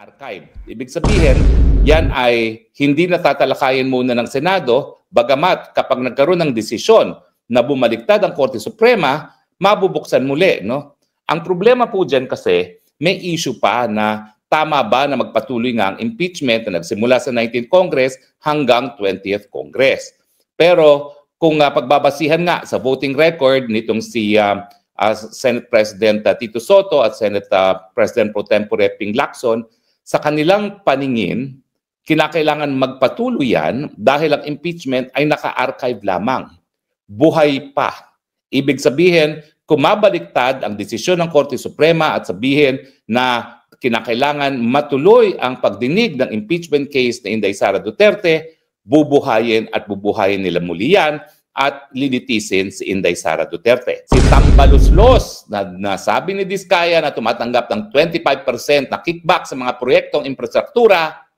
archive. Ibig sabihin, yan ay hindi natatalakayin muna ng Senado, bagamat kapag nagkaroon ng desisyon na bumaliktad ang Korte Suprema, mabubuksan muli. No? Ang problema po dyan kasi, may issue pa na tama ba na magpatuloy nga ang impeachment na nagsimula sa 19th Congress hanggang 20th Congress. Pero kung pagbabasihan nga sa voting record nitong si Senate President Tito Soto at Senate President Pro Tempore Ping Lacson, sa kanilang paningin, kinakailangan magpatuloy yan dahil ang impeachment ay naka-archive lamang. Buhay pa. Ibig sabihin, kung mabaliktad ang desisyon ng Korte Suprema at sabihin na kinakailangan matuloy ang pagdinig ng impeachment case na Inday Sara Duterte, bubuhayin at bubuhayin nila muli yan at lilitisin si Inday Sara Duterte. Si Tambaluslos na nasabi ni Diskaya na tumatanggap ng 25% na kickback sa mga proyektong infrastruktura,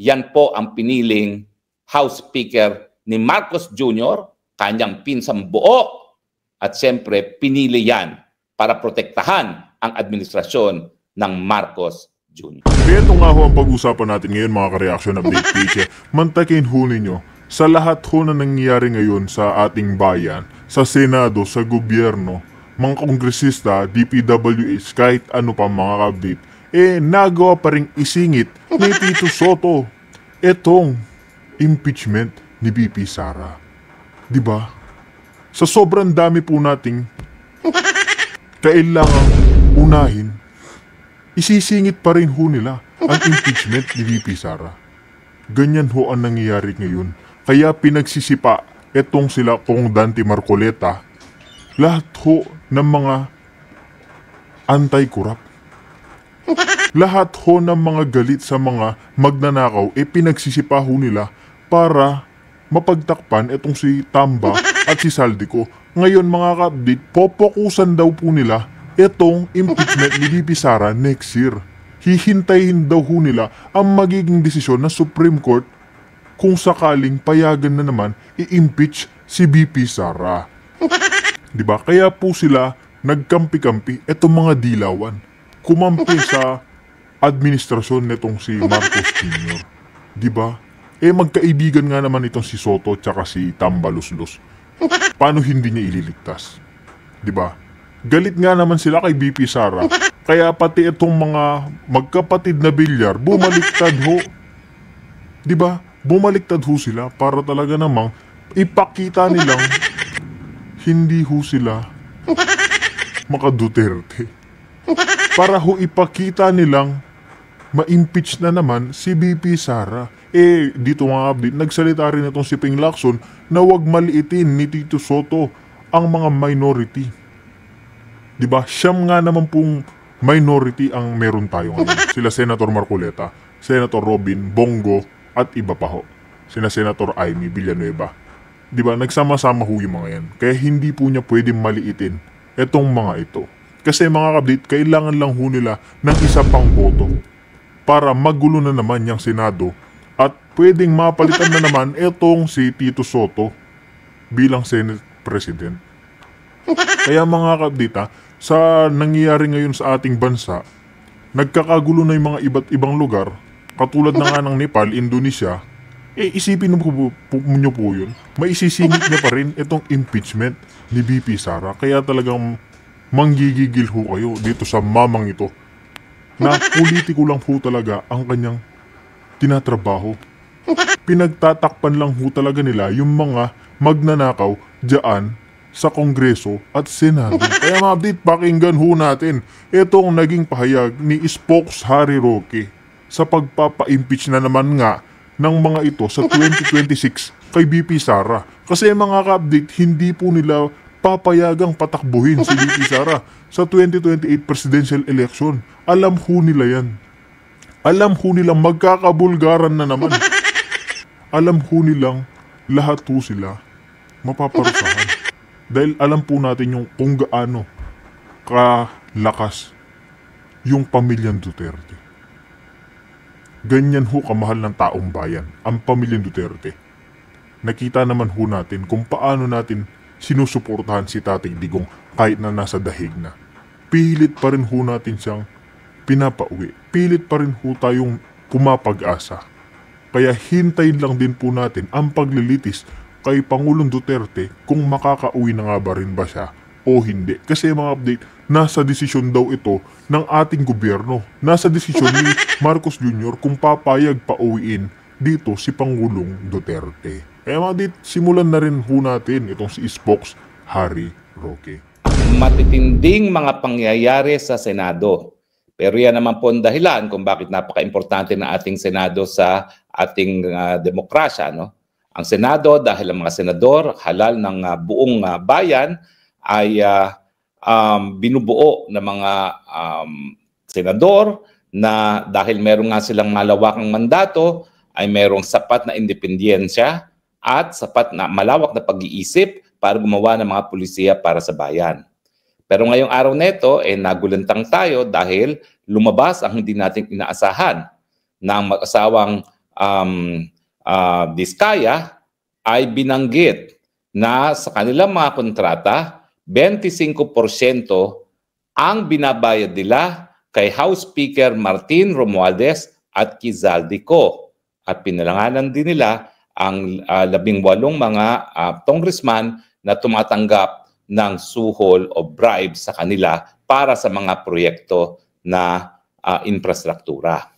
yan po ang piniling House Speaker ni Marcos Jr., kanyang pinsang buo, at siyempre pinili yan para protektahan ang administrasyon ng Marcos Jr. Ito nga ho ang pag-usapan natin ngayon mga ka-reaction update page. Mantakin ho ninyo sa lahat ho na nangyayari ngayon sa ating bayan, sa Senado, sa gobyerno, mga kongresista, DPWH, kahit ano pa mga ka-update, nagawa pa rin isingit ni Tito Soto itong impeachment ni BP Sara. Diba? Sa sobrang dami po nating kailangang unahin, isisingit pa rin ho nila ang impeachment ni VP Sara. Ganyan ho ang nangyayari ngayon. Kaya pinagsisipa etong sila kong Dante Marcoleta, lahat ho ng mga anti-corrupt. Lahat ho ng mga galit sa mga magnanakaw, pinagsisipa ho nila para mapagtakpan etong si Tamba at si Saldico. Ngayon mga ka-update, popokusan daw po nila itong impeachment ni BP Sara next year. Hihintayin daw ho nila ang magiging desisyon ng Supreme Court kung sakaling payagan na naman i-impeach si BP Sara. Diba? Kaya po sila nagkampi-kampi itong mga dilawan. Kumampi sa administrasyon nitong si Marcos Jr. Diba? Magkaibigan nga naman itong si Soto tsaka si Tambaluslos. Paano hindi niya ililigtas? Diba? Galit nga naman sila kay BP Sara. Kaya pati itong mga magkapatid na bilyar, bumaliktad ho. Diba? Bumaliktad ho sila para talaga namang ipakita nilang hindi ho sila maka-Duterte. Para ho ipakita nilang ma-impeach na naman si BP Sara. Dito mga update, nagsalita rin itong si Ping Lacson na wag maliitin ni Tito Soto ang mga minority. Diba? Siyam nga naman pong minority ang meron tayo ngayon. Sila Senator Marcoleta, Senator Robin, Bongo, at iba pa ho. Sina Senator Amy Villanueva. Diba? Nagsama-sama ho yung mga yan. Kaya hindi po niya pwedeng maliitin itong mga ito. Kasi mga update, kailangan lang ho nila ng isa pang boto para magulo na naman yung Senado at pwedeng mapalitan na naman itong si Tito Soto bilang Senate President. Kaya mga ka-update, sa nangyayari ngayon sa ating bansa, nagkakagulo na yung mga iba't ibang lugar, katulad na nga ng Nepal, Indonesia, isipin nyo po yun, maisisingit niya pa rin itong impeachment ni BP Sara. Kaya talagang manggigigil ho kayo dito sa mamang ito na politiko lang ho talaga ang kanyang tinatrabaho. Pinagtatakpan lang ho talaga nila yung mga magnanakaw dyan sa Kongreso at Senado. Kaya mga update, pakinggan ho natin itong naging pahayag ni Spokes Harry Roque sa pagpapa-impeach na naman nga ng mga ito sa 2026 kay BP Sara. Kasi mga ka-update, hindi po nila papayagang patakbuhin si BP Sara sa 2028 presidential election. Alam ho nila yan. Alam ho nilang magkakabulgaran na naman. Alam ho nilang lahat ho sila mapaparusahan. Dahil alam po natin yung kung gaano kalakas yung pamilyang Duterte. Ganyan ho kamahal ng taong bayan, ang pamilyang Duterte. Nakita naman ho natin kung paano natin sinusuportahan si Tatay Digong kahit na nasa dahig na. Pilit pa rin ho natin siyang pinapauwi. Pilit pa rin po tayong pumapag-asa. Kaya hintayin lang din po natin ang paglilitis kay Pangulong Duterte kung makakauwi na nga ba rin ba siya o hindi. Kasi mga update, nasa desisyon daw ito ng ating gobyerno. Nasa desisyon ni Marcos Jr. kung papayag pauwiin dito si Pangulong Duterte. Kaya mga update, simulan na rin po natin itong si Spokes Harry Roque. Matitinding mga pangyayari sa Senado. Pero yan naman po ang dahilan kung bakit napaka-importante ng ating Senado sa ating demokrasya. No? Ang Senado, dahil ang mga senador, halal ng buong bayan, ay binubuo ng mga senador na dahil meron nga silang malawakang mandato, ay merong sapat na independensya at sapat na malawak na pag-iisip para gumawa ng mga pulisiya para sa bayan. Pero ngayong araw neto, nagulantang tayo dahil lumabas ang hindi natin inaasahan na ang mag-asawang Diskaya ay binanggit na sa kanilang mga kontrata, 25% ang binabayad nila kay House Speaker Martin Romualdez at kay Zaldico. At pinalanganan din nila ang 18 mga congressman na tumatanggap ng suhol o bribe sa kanila para sa mga proyekto na infrastruktura.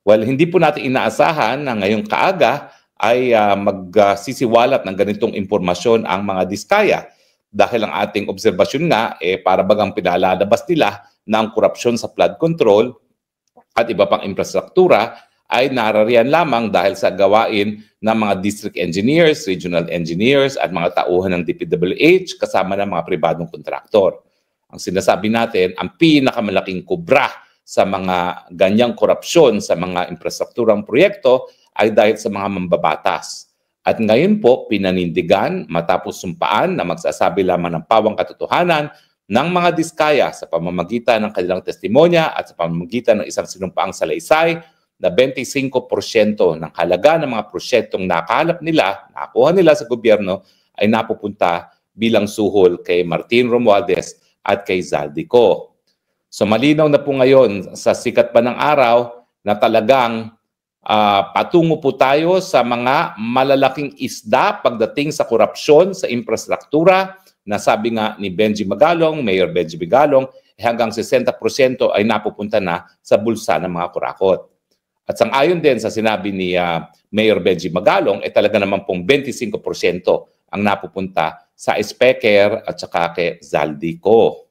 Well, hindi po natin inaasahan na ngayong kaaga ay magsisiwalat ng ganitong impormasyon ang mga Diskaya dahil ang ating obserbasyon nga para bagang pinalalabas nila na ang korupsyon sa flood control at iba pang infrastruktura ay narariyan lamang dahil sa gawain ng mga district engineers, regional engineers at mga tauhan ng DPWH kasama ng mga pribadong kontraktor. Ang sinasabi natin, ang pinakamalaking kubra sa mga ganyang korupsyon sa mga infrastrukturang proyekto ay dahil sa mga mambabatas. At ngayon po, pinanindigan matapos sumpaan na magsasabi lamang ng pawang katotohanan ng mga Diskaya sa pamamagitan ng kanilang testimonya at sa pamamagitan ng isang sinumpaang salaysay na 25% ng halaga ng mga proyektong nakahanap nila, nakuha nila sa gobyerno, ay napupunta bilang suhol kay Martin Romualdez at kay Zaldico. So malinaw na po ngayon sa sikat pa ng araw na talagang patungo po tayo sa mga malalaking isda pagdating sa korupsyon sa infrastruktura na sabi nga ni Benji Magalong, Mayor Benji Magalong, hanggang 60% ay napupunta na sa bulsa ng mga kurakot. At sang-ayon din sa sinabi ni Mayor Benji Magalong, talaga naman pong 25% ang napupunta sa Speaker at saka kay Zaldico.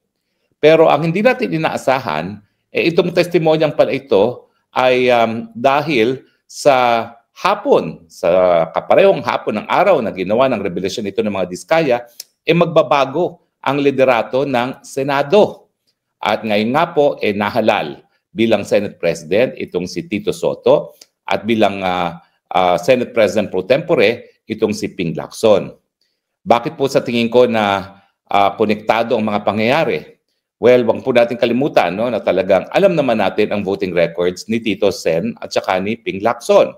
Pero ang hindi natin inaasahan, itong testimonyang pala ito ay dahil sa hapon, sa kaparehong hapon ng araw na ginawa ng revelasyon ito ng mga Diskaya, magbabago ang liderato ng Senado. At ngayon nga po, nahalal bilang Senate President itong si Tito Soto at bilang Senate President pro tempore itong si Ping Lacson. Bakit po sa tingin ko na konektado ang mga pangyayari? Well, wag po natin kalimutan na talagang alam naman natin ang voting records ni Tito Sen at saka ni Ping Lacson.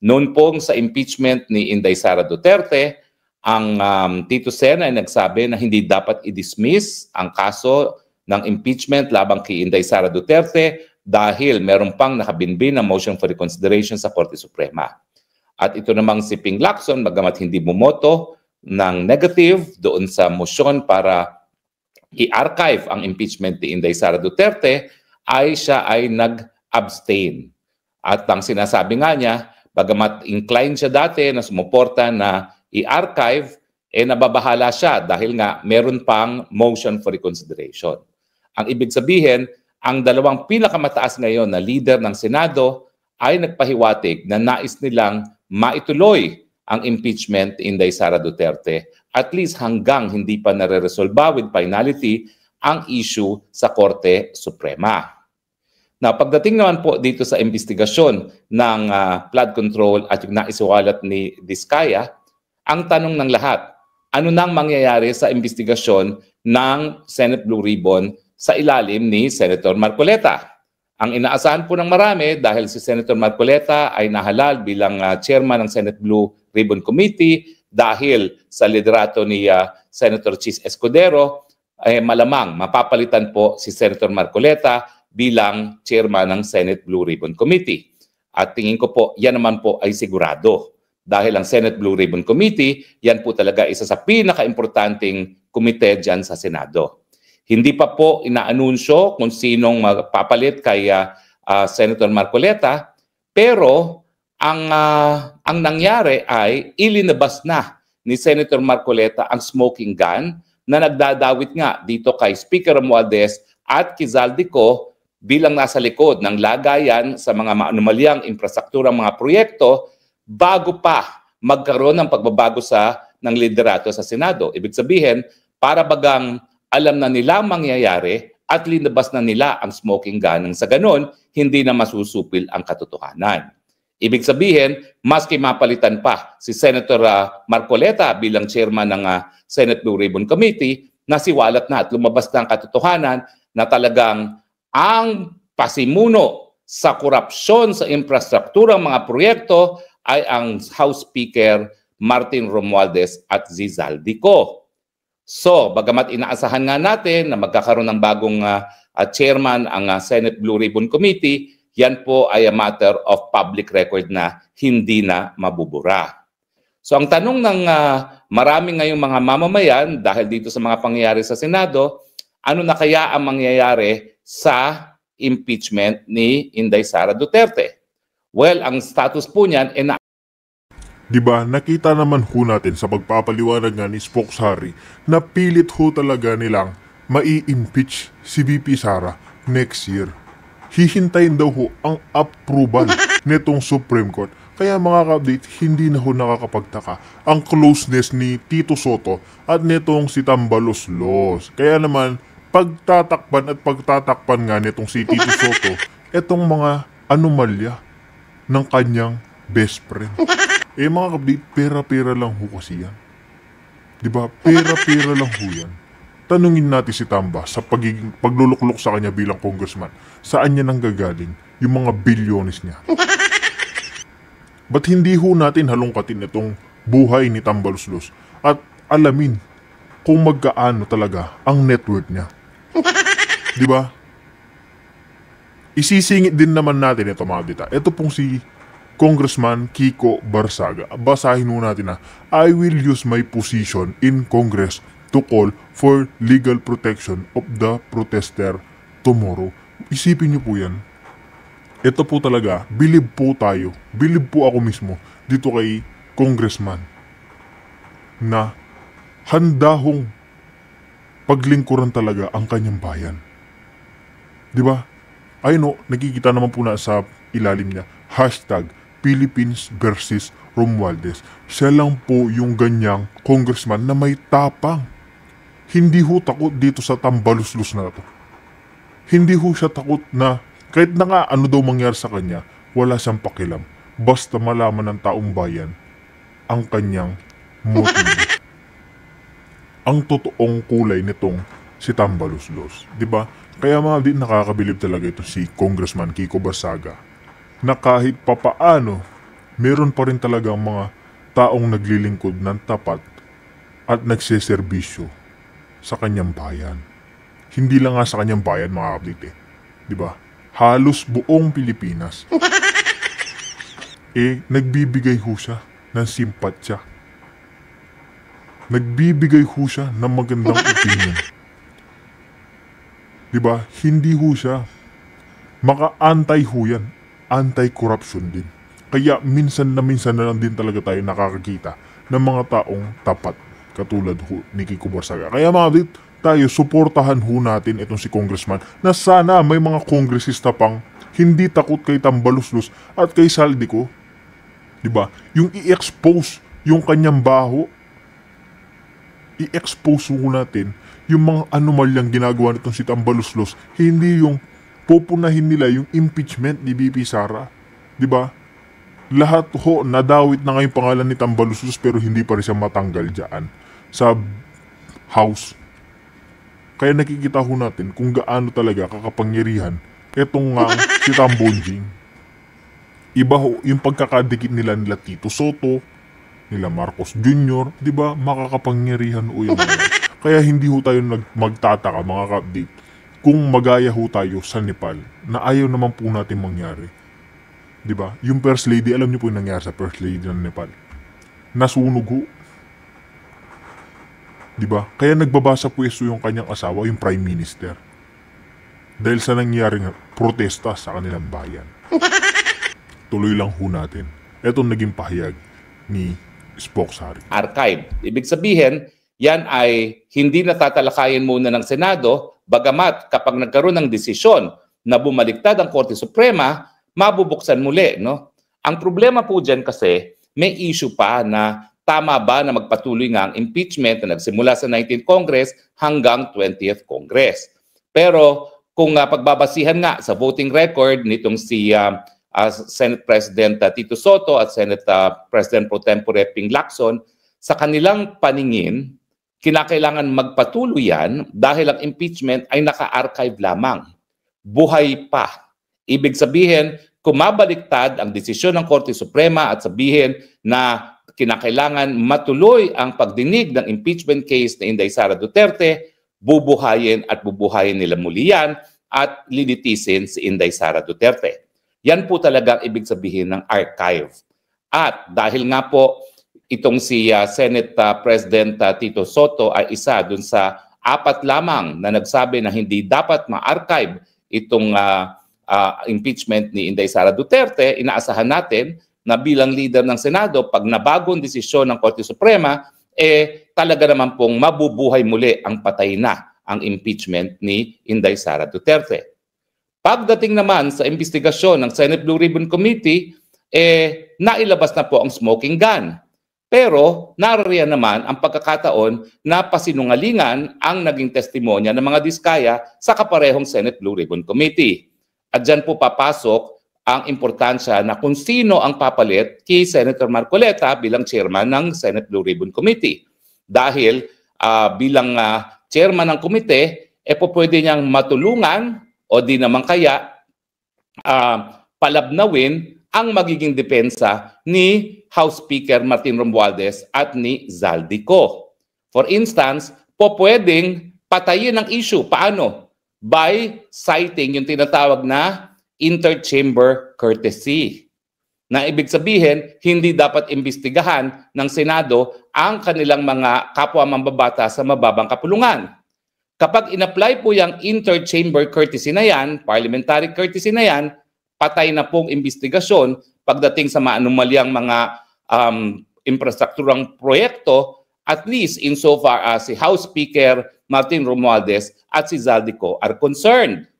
Noon pong sa impeachment ni Inday Sara Duterte, ang Tito Sen ay nagsabi na hindi dapat i-dismiss ang kaso ng impeachment labang kay Inday Sara Duterte dahil meron pang nakabinbin na motion for reconsideration sa Korte Suprema. At ito namang si Ping Lacson, bagamat hindi bumoto ng negative doon sa motion para i-archive ang impeachment ni Inday Sara Duterte, siya ay nag-abstain. At ang sinasabi nga niya, bagamat inclined siya dati na sumuporta na i-archive, nababahala siya dahil nga meron pang motion for reconsideration. Ang ibig sabihin, ang dalawang pinakamataas ngayon na leader ng Senado ay nagpahiwatig na nais nilang maituloy ang impeachment ni Inday Sara Duterte at least hanggang hindi pa nare-resolba with finality ang issue sa Korte Suprema. Now, pagdating naman po dito sa investigasyon ng flood control at yung naisiwalat ni Diskaya, ang tanong ng lahat, ano nang mangyayari sa investigasyon ng Senate Blue Ribbon sa ilalim ni Senator Marcoleta? Ang inaasahan po ng marami dahil si Senator Marcoleta ay nahalal bilang chairman ng Senate Blue Ribbon Committee dahil sa liderato ni Senator Chis Escudero, malamang mapapalitan po si Senator Marcoleta bilang chairman ng Senate Blue Ribbon Committee. At tingin ko po, yan naman po ay sigurado. Dahil ang Senate Blue Ribbon Committee, yan po talaga isa sa pinaka-importanting komite dyan sa Senado. Hindi pa po inaanunsyo kung sinong magpapalit kay Senator Marcoleta, pero ang nangyari ay ilinabas na ni Senator Marcoleta ang smoking gun na nagdadawit nga dito kay Speaker Romualdez at kay Zaldico bilang nasa likod ng lagayan sa mga maanumalyang infrastrukturang mga proyekto bago pa magkaroon ng pagbabago ng liderato sa Senado. Ibig sabihin, para bagang alam na nila ang mangyayari at linabas na nila ang smoking gun nang sa ganun, hindi na masusupil ang katotohanan. Ibig sabihin, maski mapalitan pa si Senator Marcoleta bilang chairman ng Senate Blue Ribbon Committee, nasiwalat na at lumabas na ang katotohanan na talagang ang pasimuno sa korupsyon sa infrastrukturang mga proyekto ay ang House Speaker Martin Romualdez at Zaldico. So, bagamat inaasahan nga natin na magkakaroon ng bagong chairman ang Senate Blue Ribbon Committee, yan po ay a matter of public record na hindi na mabubura. So, ang tanong ng maraming ngayong mga mamamayan dahil dito sa mga pangyayari sa Senado, ano na kaya ang mangyayari sa impeachment ni Inday Sara Duterte? Well, ang status po niyan ay Diba, nakita naman ho natin sa pagpapaliwanag nga ni Spokeshari na pilit ho talaga nilang mai-impeach si VP Sara next year. Hihintayin daw ho ang approval netong Supreme Court. Kaya mga ka-update, hindi na ho nakakapagtaka ang closeness ni Tito Soto at netong si Tambaloslos. Kaya naman, pagtatakpan nga netong si Tito Soto, etong mga anomalya ng kanyang best friend. Mga kapatid, pera-pera lang ho kasi yan. Diba? Pera-pera lang ho yan. Tanungin natin si Tamba sa pagluluklok sa kanya bilang congressman. Saan niya nanggagaling yung mga bilyones niya? Ba't hindi ho natin halongkatin itong buhay ni Tambaloslos at alamin kung magkaano talaga ang net worth niya? Diba? Isisingit din naman natin ito mga dita. Ito pong si Congressman Kiko Barsaga. Basahin mo natin na, I will use my position in Congress to call for legal protection of the protester tomorrow. Isipin niyo po yan. Ito po talaga, bilib po tayo. Bilib po ako mismo dito kay Congressman na handa hong paglingkuran talaga ang kanyang bayan. Diba? I know, nakikita naman po na sa ilalim niya, hashtag Philippines versus Romualdez. Siya lang po yung ganyang congressman na may tapang. Hindi ho takot dito sa Tambaloslos na to. Hindi ho siya takot na kahit na nga ano daw mangyari sa kanya, wala siyang pakialam. Basta malaman ng taong bayan ang kanyang motibo. Ang totoong kulay nitong si Tambaloslos. Diba? Kaya mga din nakakabilib talaga ito si Congressman Kiko Barsaga na kahit papaano, meron pa rin talagang mga taong naglilingkod ng tapat at nagseserbisyo sa kanyang bayan. Hindi lang nga sa kanyang bayan mga kapatid eh. Diba? Halos buong Pilipinas. Nagbibigay ho siya ng simpatsya. Nagbibigay ho siya ng magandang opinion. Diba? Hindi ho siya. Maka-antay ho yan. Anti-corruption din. Kaya minsan na lang din talaga tayo nakakakita ng mga taong tapat katulad ho ni Kiko Barsaga. Kaya mga kapatid, tayo suportahan ho natin itong si Congressman na sana may mga kongresista pang hindi takot kay Tambaloslos at kay Zaldico. Diba? Yung i-expose yung kanyang baho, i-expose ho natin yung mga anomalyang ginagawa nitong si Tambaloslos, hindi yung pupunahin nila yung impeachment ni VP Sara. Diba? Lahat ho, nadawit na ngayong pangalan ni Tambaloslos pero hindi pa rin siya matanggal dyan sa House. Kaya nakikita ho natin kung gaano talaga kakapangyarihan etong si Tambonjing. Iba ho, yung pagkakadikit nila Tito Soto, nila Marcos Jr., diba? Makakapangyarihan ho yung Kaya hindi ho tayo magtataka mga ka-update kung magaya ho tayo sa Nepal na ayaw naman po natin mangyari. Di ba? Yung First Lady, alam niyo po yung nangyari sa First Lady ng Nepal. Nasunog ho. Di ba? Kaya nagbaba sa pwesto yung kanyang asawa, yung Prime Minister. Dahil sa nangyaring protesta sa kanilang bayan. Tuloy lang ho natin. Ito naging pahayag ni Spock Sari. Archive. Ibig sabihin, yan ay hindi natatalakayin muna ng Senado, bagamat kapag nagkaroon ng desisyon na bumaliktad ang Korte Suprema, mabubuksan muli. No? Ang problema po dyan kasi, may issue pa na tama ba na magpatuloy nga ang impeachment na nagsimula sa 19th Congress hanggang 20th Congress. Pero kung pagbabasihan nga sa voting record nitong si Senate President Tito Soto at Senate President Pro Tempore Ping Lacson, sa kanilang paningin, kinakailangan magpatuloy yan dahil ang impeachment ay naka-archive lamang. Buhay pa. Ibig sabihin, kung mabaliktad ang desisyon ng Korte Suprema at sabihin na kinakailangan matuloy ang pagdinig ng impeachment case ni Inday Sara Duterte, bubuhayin nila muli yan at lilitisin si Inday Sara Duterte. Yan po talagang ibig sabihin ng archive. At dahil nga po itong si Senate President Tito Soto ay isa dun sa 4 lamang na nagsabi na hindi dapat ma-archive itong impeachment ni Inday Sara Duterte, inaasahan natin na bilang leader ng Senado, pag nabagong desisyon ng Korte Suprema, talaga naman pong mabubuhay muli ang patay na ang impeachment ni Inday Sara Duterte. Pagdating naman sa investigasyon ng Senate Blue Ribbon Committee, nailabas na po ang smoking gun. Pero naririyan naman ang pagkakataon na pasinungalingan ang naging testimonya ng mga diskaya sa kaparehong Senate Blue Ribbon Committee. At dyan po papasok ang importansya na kung sino ang papalit kay Senator Marcoleta bilang chairman ng Senate Blue Ribbon Committee. Dahil bilang chairman ng komite, po pwede niyang matulungan o di naman kaya palabnawin ang magiging depensa ni House Speaker Martin Romualdez at ni Zaldico. For instance, pwedeng patayin ang issue. Paano? By citing yung tinatawag na interchamber courtesy. Na ibig sabihin, hindi dapat imbestigahan ng Senado ang kanilang mga kapwa mambabata sa mababang kapulungan. Kapag in-apply po yung interchamber courtesy na yan, parliamentary courtesy na yan, patay na pong investigasyon pagdating sa maanumalyang mga infrastrukturang proyekto, at least insofar as si House Speaker Martin Romualdez at si Zaldico are concerned.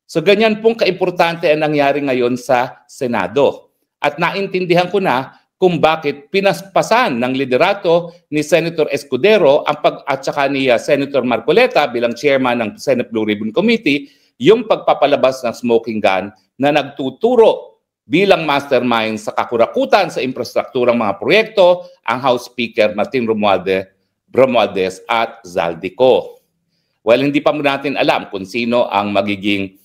So ganyan pong kaimportante ang nangyari ngayon sa Senado. At naintindihan ko na kung bakit pinaspasan ng liderato ni Senator Escudero at saka ni Senator Marcoleta bilang chairman ng Senate Blue Ribbon Committee yung pagpapalabas ng smoking gun na nagtuturo bilang mastermind sa kakurakutan sa infrastrukturang mga proyekto ang House Speaker Martin Romualdez at Zaldico. Well, hindi pa natin alam kung sino ang magiging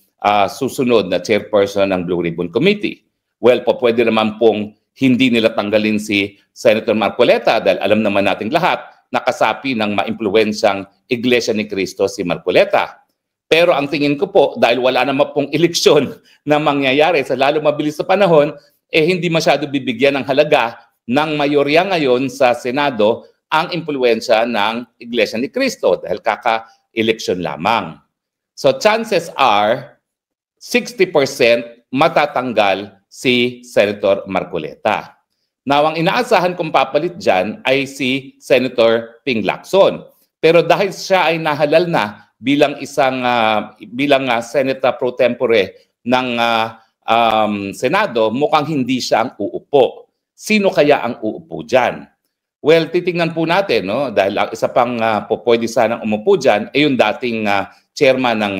susunod na chairperson ng Blue Ribbon Committee. Well, pwede naman pong hindi nila tanggalin si Senator Marcoleta dahil alam naman nating lahat na kasapi ng maimpluwensyang Iglesia ni Cristo si Marcoleta. Pero ang tingin ko po, dahil wala naman pong eleksyon na mangyayari sa lalo mabilis na panahon, hindi masyado bibigyan ng halaga ng mayorya ngayon sa Senado ang impluwensya ng Iglesia ni Cristo dahil kaka-eleksyon lamang. So chances are, 60% matatanggal si Senator Marcoleta. Now, ang inaasahan kong papalit dyan ay si Senator Ping Lacson. Pero dahil siya ay nahalal na bilang isang Senate Pro Tempore ng Senado, mukhang hindi siya ang uupo. Sino kaya ang uupo dyan? Well, titingnan po natin, no? Dahil ang isa pang pwede sanang umupo dyan ay yung dating chairman ng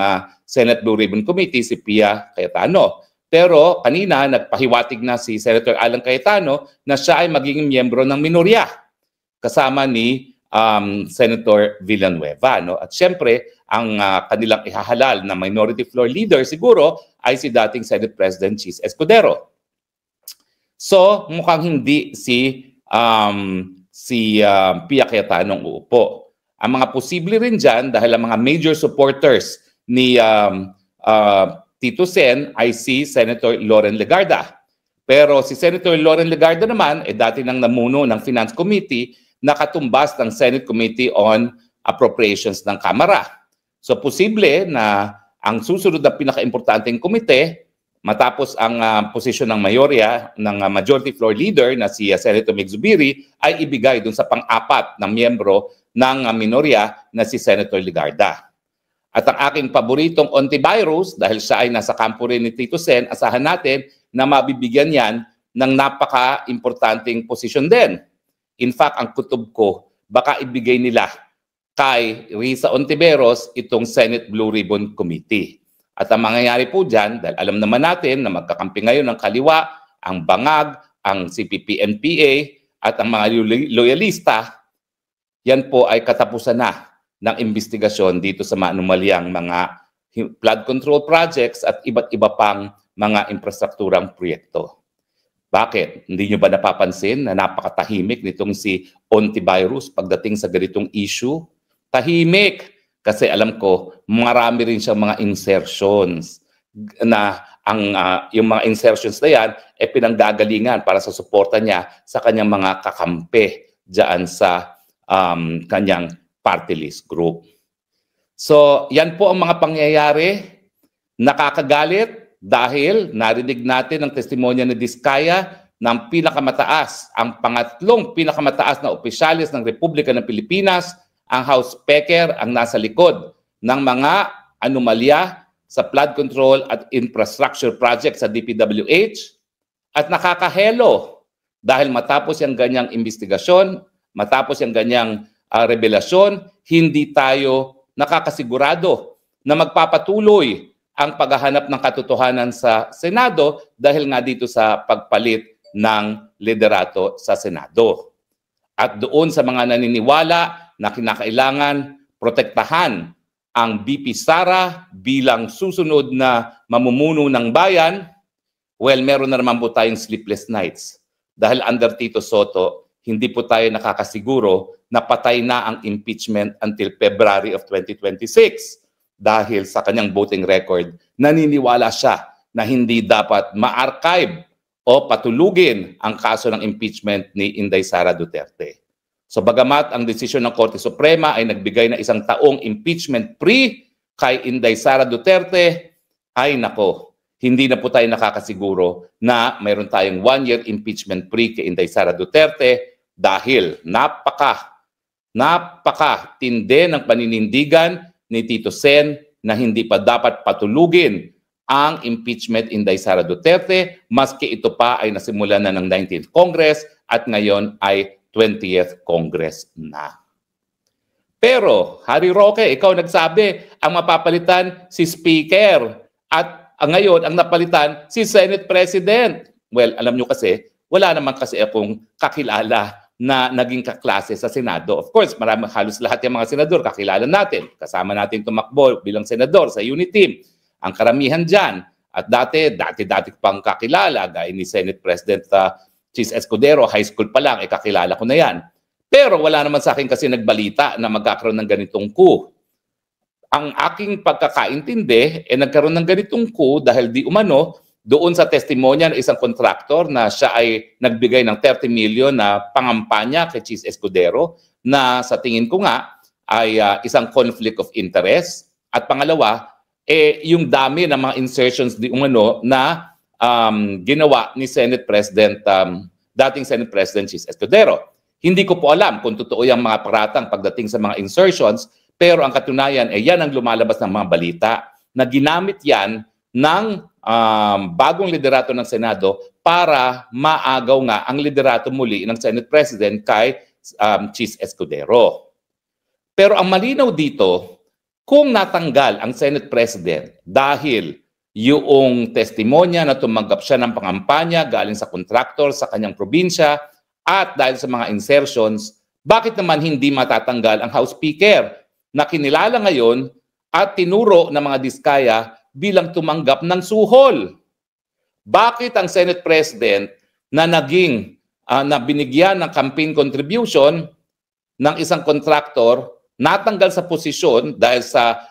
Senate Blue Ribbon Committee, si Pia Cayetano. Pero kanina nagpahiwatig na si Senator Alan Cayetano na siya ay magiging miyembro ng minorya kasama ni Senator Villanueva. No? At syempre, ang kanilang ihahalal na minority floor leader siguro ay si dating Senate President Chis Escudero. So mukhang hindi si Pia Cayetano ang uupo. Ang mga posible rin dyan dahil ang mga major supporters ni Tito Sen ay si Senator Loren Legarda. Pero si Senator Loren Legarda naman dati nang namuno ng Finance Committee na katumbas ng Senate Committee on Appropriations ng Kamara. So posible na ang susunod na pinaka-importanteng komite matapos ang posisyon ng mayorya ng Majority Floor Leader na si Senator Mig Zubiri ay ibigay dun sa pang-apat na miyembro ng minorya na si Senator Legarda. At ang aking paboritong antivirus, dahil siya ay nasa kampo rin ni Tito Sen, asahan natin na mabibigyan yan ng napaka-importanting posisyon din. In fact, ang kutob ko, baka ibigay nila kay Risa Ontiveros itong Senate Blue Ribbon Committee. At ang mangyayari po dyan, dahil alam naman natin na magkakampi ngayon ng kaliwa, ang Bangag, ang CPP-NPA, at ang mga loyalista, yan po ay katapusan na ng investigasyon dito sa maanumalyang mga flood control projects at iba't iba pang mga infrastrukturang proyekto. Bakit? Hindi nyo ba napapansin na napakatahimik nitong si Ontivirus pagdating sa ganitong issue? Tahimik. Kasi alam ko, marami rin siyang mga insertions na yung mga insertions na yan pinanggagalingan para sa suporta niya sa kanyang mga kakampi dyan sa kanyang party list group. So, yan po ang mga pangyayari. Nakakagalit dahil narinig natin ang testimonya ni Diskaya ng pinakamataas, ang pangatlong pinakamataas na opisyalis ng Republika ng Pilipinas, ang House Speaker ang nasa likod ng mga anomalya sa flood control at infrastructure project sa DPWH at nakakahelo dahil matapos yung ganyang investigasyon, matapos yung ganyang revelasyon, hindi tayo nakakasigurado na magpapatuloy ang paghahanap ng katotohanan sa Senado dahil nga dito sa pagpalit ng liderato sa Senado. At doon sa mga naniniwala na kinakailangan protektahan ang VP Sara bilang susunod na mamumuno ng bayan, well, meron na naman po tayong sleepless nights. Dahil under Tito Soto, hindi po tayo nakakasiguro na patay na ang impeachment until February of 2026. Dahil sa kanyang voting record, naniniwala siya na hindi dapat ma-archive o patulugin ang kaso ng impeachment ni Inday Sara Duterte. So bagamat ang desisyon ng Korte Suprema ay nagbigay na 1 taong impeachment free kay Inday Sara Duterte, ay nako, hindi na po tayo nakakasiguro na mayroon tayong 1-year impeachment free kay Inday Sara Duterte dahil napaka-tinde ng paninindigan ni Tito Sen na hindi pa dapat patulugin ang impeachment Inday Sara Duterte maski ito pa ay nasimulan na ng 19th Congress at ngayon ay 20th Congress na. Pero, Harry Roque, ikaw nagsabi, ang mapapalitan si Speaker at ngayon ang napalitan si Senate President. Well, alam nyo kasi, wala naman kasi akong kakilala na naging kaklase sa Senado. Of course, halos lahat yung mga senador kakilala natin. Kasama natin tumakbo bilang senador sa unit team. Ang karamihan dyan. At dati pang kakilala, gaya ni Senate President Chis Escudero, high school pa lang, kakilala ko na yan. Pero wala naman sa akin kasi nagbalita na magkakaroon ng ganitong coup. Ang aking pagkakaintindi, nagkaroon ng ganitong coup dahil di umano, doon sa testimonya ng isang kontraktor na siya ay nagbigay ng 30 million na pangampanya kay Chis Escudero na sa tingin ko nga ay isang conflict of interest. At pangalawa, yung dami ng mga insertions di umano na ginawa ni Senate President, dating Senate President Chis Escudero. Hindi ko po alam kung totoo yung mga paratang pagdating sa mga insertions, pero ang katunayan yan ang lumalabas ng mga balita na ginamit yan ng bagong liderato ng Senado para maagaw nga ang liderato muli ng Senate President kay Chis Escudero. Pero ang malinaw dito, kung natanggal ang Senate President dahil yung testimonya na tumanggap siya ng pangampanya galing sa kontraktor sa kanyang probinsya at dahil sa mga insertions, bakit naman hindi matatanggal ang House Speaker na kinilala ngayon at tinuro ng mga Diskaya bilang tumanggap ng suhol? Bakit ang Senate President na na binigyan ng campaign contribution ng isang kontraktor natanggal sa posisyon dahil sa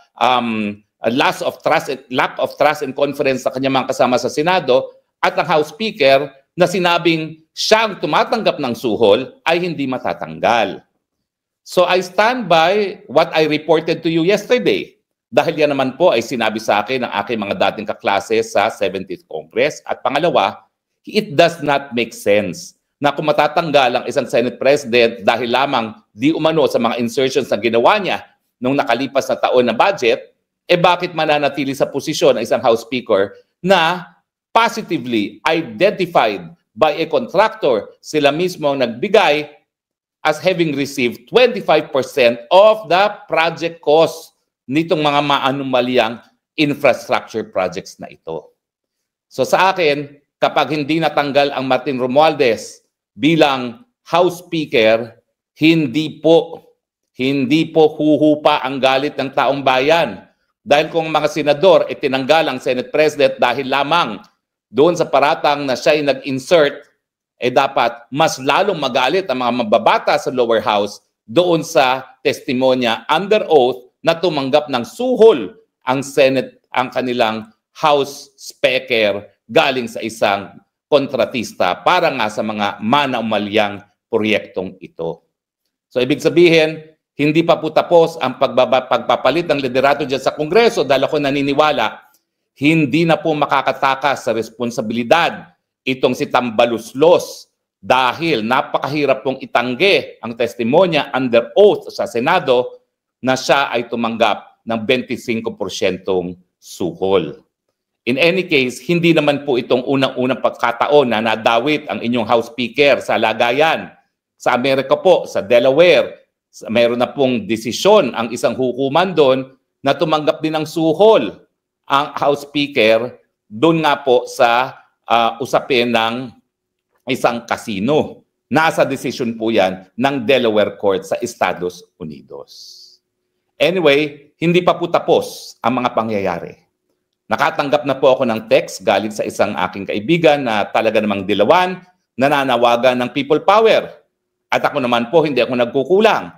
lack of trust and confidence sa kanyang mga kasama sa Senado at ang House Speaker na sinabing siyang tumatanggap ng suhol ay hindi matatanggal. So I stand by what I reported to you yesterday. Dahil yan naman po ay sinabi sa akin ng aking mga dating kaklase sa 17th Congress. At pangalawa, it does not make sense na kung matatanggal ang isang Senate President dahil lamang di umano sa mga insertions na ginawa niya nung nakalipas na taon na budget, bakit mananatili sa posisyon ang isang House Speaker na positively identified by a contractor, sila mismo ang nagbigay as having received 25% of the project cost nitong mga maanumalyang infrastructure projects na ito. So sa akin, kapag hindi natanggal ang Martin Romualdez bilang House Speaker, hindi po huhupa ang galit ng taong bayan. Dahil kung mga senador tinanggal ang Senate President dahil lamang doon sa paratang na siya ay nag-insert, dapat mas lalong magalit ang mga mababata sa lower house doon sa testimonya under oath na tumanggap ng suhol ang Senate, ang kanilang House Speaker galing sa isang kontratista para nga sa mga manaumalyang proyektong ito. So ibig sabihin, hindi pa po tapos ang pagpapalit ng liderato dyan sa Kongreso dahil ako naniniwala, hindi na po makakatakas sa responsibilidad itong si Tambaluslos dahil napakahirap pong itanggi ang testimonya under oath sa Senado na siya ay tumanggap ng 25% suhol. In any case, hindi naman po itong unang-unang pagkataon na nadawit ang inyong House Speaker sa lagayan. Sa Amerika po, sa Delaware, mayroon na pong desisyon ang isang hukuman doon na tumanggap din ng suhol ang House Speaker doon nga po sa usapin ng isang casino. Nasa desisyon po yan ng Delaware Court sa Estados Unidos. Anyway, hindi pa po tapos ang mga pangyayari. Nakatanggap na po ako ng text galing sa isang aking kaibigan na talaga namang dilawan, nananawagan ng people power. At ako naman po, hindi ako nagkukulang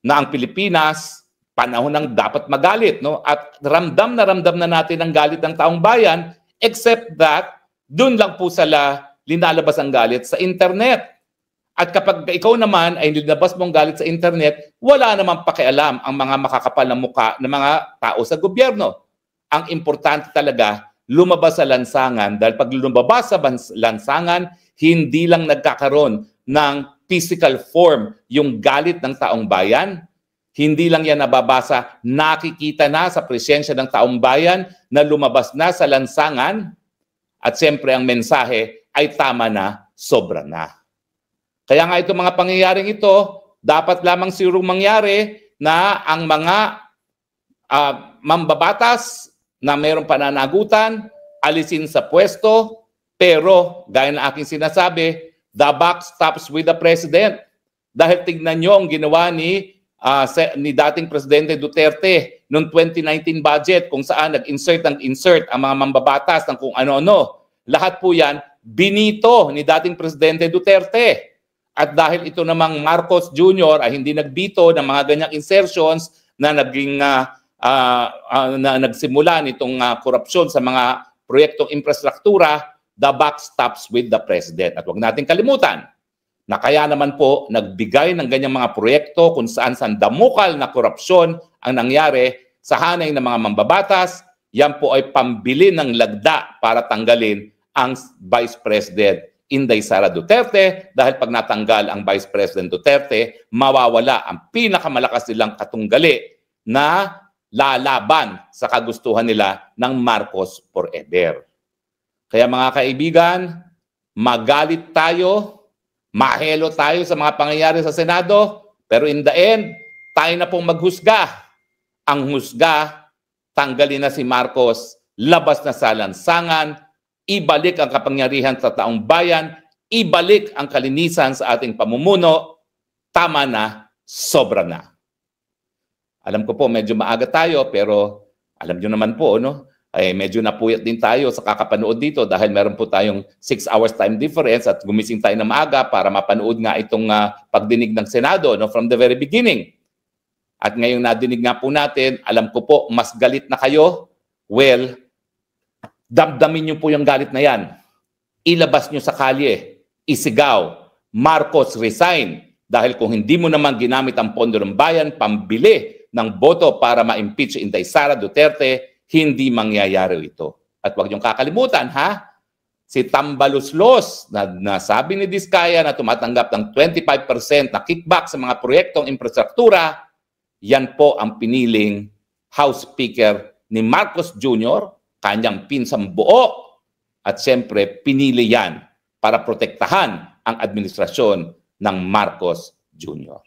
na ang Pilipinas, panahon ng dapat magalit. No? At ramdam na natin ang galit ng taong bayan, except that doon lang po sila linalabas ang galit sa internet. At kapag ikaw naman ay linabas mong galit sa internet, wala namang pakialam ang mga makakapal na mukha ng mga tao sa gobyerno. Ang importante talaga, lumabas sa lansangan dahil pag lumabas sa lansangan, hindi lang nagkakaroon ng physical form yung galit ng taong bayan. Hindi lang yan nababasa, nakikita na sa presensya ng taong bayan na lumabas na sa lansangan. At siyempre ang mensahe ay tama na, sobra na. Kaya nga itong mga pangyayaring ito, dapat lamang sigurong mangyari na ang mga mambabatas na mayroong pananagutan, alisin sa pwesto, pero gaya na aking sinasabi, the buck stops with the President. Dahil tignan nyo ang ginawa ni dating Presidente Duterte noong 2019 budget kung saan nag-insert ang mga mambabatas ng kung ano-ano. Lahat po yan, binito ni dating Presidente Duterte. At dahil ito namang Marcos Jr. ay hindi nagbito ng mga ganyang insertions na naging na nagsimula nitong korupsyon sa mga proyektong infrastruktura, the buck stops with the President. At huwag natin kalimutan na kaya naman po nagbigay ng ganyang mga proyekto kung saan damukal na korupsyon ang nangyari sa hanay ng mga mambabatas, yan po ay pambili ng lagda para tanggalin ang Vice President Inday Sara Duterte dahil pag natanggal ang Vice President Duterte, mawawala ang pinakamalakas nilang katunggali na lalaban sa kagustuhan nila ng Marcos forever. Kaya mga kaibigan, magalit tayo, mahelo tayo sa mga pangyayari sa Senado, pero in the end, tayo na pong maghusga. Ang husga, tanggalin na si Marcos, labas na sa lansangan, ibalik ang kapangyarihan sa taong bayan, ibalik ang kalinisan sa ating pamumuno, tama na, sobra na. Alam ko po, medyo maaga tayo, pero alam nyo naman po, no? Ay medyo napuyat din tayo sa kakapanood dito dahil meron po tayong 6 hours time difference at gumising tayo na maaga para mapanood nga itong pagdinig ng Senado, no, from the very beginning. At ngayong nadinig nga po natin, alam ko po, mas galit na kayo well, damdamin niyo po yung galit na yan. Ilabas niyo sa kalye, isigaw, Marcos resign. Dahil kung hindi mo naman ginamit ang pondo ng bayan, pambili ng boto para ma-impeach si Inday Sara Duterte, hindi mangyayari ito. At huwag niyong kakalimutan, ha? Si Tambaluslos na nasabi ni Diskaya na tumatanggap ng 25% na kickback sa mga proyektong infrastruktura, yan po ang piniling House Speaker ni Marcos Jr., kanyang pinsang buo, at siyempre pinili yan para protektahan ang administrasyon ng Marcos Jr.